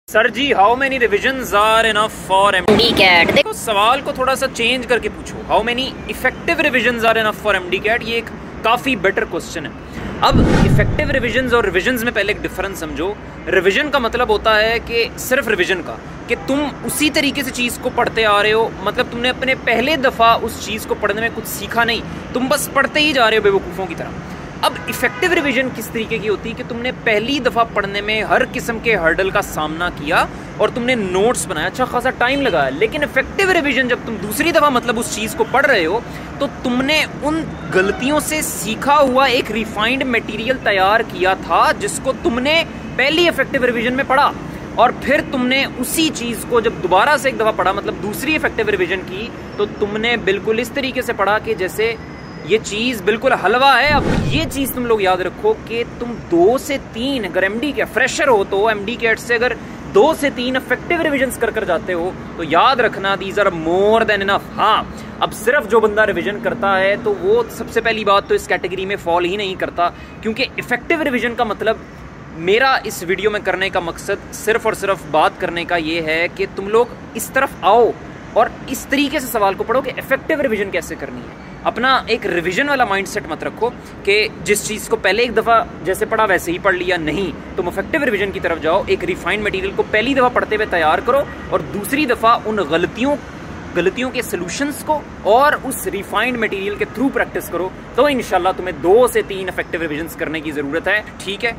Sir ji, how many revisions are enough for MDCAT? देखो, सवाल को थोड़ा सा चेंज करके पूछो, how many effective revisions are enough for MDCAT. ये एक काफ़ी बेटर क्वेश्चन है। अब इफेक्टिव रिविजन्स और रिविजन्स में पहले एक डिफरेंस समझो। रिविजन का मतलब होता है कि सिर्फ रिविजन का, कि तुम उसी तरीके से चीज़ को पढ़ते आ रहे हो, मतलब तुमने अपने पहले दफ़ा उस चीज़ को पढ़ने में कुछ सीखा नहीं, तुम बस पढ़ते ही जा रहे हो बेवकूफ़ों की तरह। अब इफेक्टिव रिवीजन किस तरीके की होती है कि तुमने पहली दफ़ा पढ़ने में हर किस्म के हर्डल का सामना किया और तुमने नोट्स बनाया, अच्छा खासा टाइम लगाया। लेकिन इफेक्टिव रिवीजन जब तुम दूसरी दफ़ा मतलब उस चीज़ को पढ़ रहे हो तो तुमने उन गलतियों से सीखा हुआ एक रिफाइंड मटेरियल तैयार किया था जिसको तुमने पहली इफेक्टिव रिवीजन में पढ़ा, और फिर तुमने उसी चीज़ को जब दोबारा से एक दफ़ा पढ़ा, मतलब दूसरी इफेक्टिव रिवीजन की, तो तुमने बिल्कुल इस तरीके से पढ़ा कि जैसे ये चीज़ बिल्कुल हलवा है। अब ये चीज़ तुम लोग याद रखो कि तुम 2 से 3, अगर एमडी के फ्रेशर हो तो एमडी कैट से अगर 2 से 3 इफेक्टिव रिविजन्स कर जाते हो तो याद रखना these are more than enough. हाँ, अब सिर्फ जो बंदा रिविजन करता है तो वो सबसे पहली बात तो इस कैटेगरी में फॉल ही नहीं करता, क्योंकि इफेक्टिव रिविजन का मतलब, मेरा इस वीडियो में करने का मकसद सिर्फ और सिर्फ बात करने का ये है कि तुम लोग इस तरफ आओ और इस तरीके से सवाल को पढ़ो कि इफेक्टिव रिवीजन कैसे करनी है। अपना एक रिवीजन वाला माइंडसेट मत रखो कि जिस चीज़ को पहले एक दफ़ा जैसे पढ़ा वैसे ही पढ़ लिया, नहीं। तुम इफेक्टिव रिवीजन की तरफ जाओ, एक रिफाइंड मटेरियल को पहली दफ़ा पढ़ते हुए तैयार करो और दूसरी दफ़ा उन गलतियों के सॉल्यूशंस को और उस रिफाइंड मटेरियल के थ्रू प्रैक्टिस करो, तो इंशाल्लाह तुम्हें 2 से 3 इफेक्टिव रिवीजन्स करने की ज़रूरत है। ठीक है।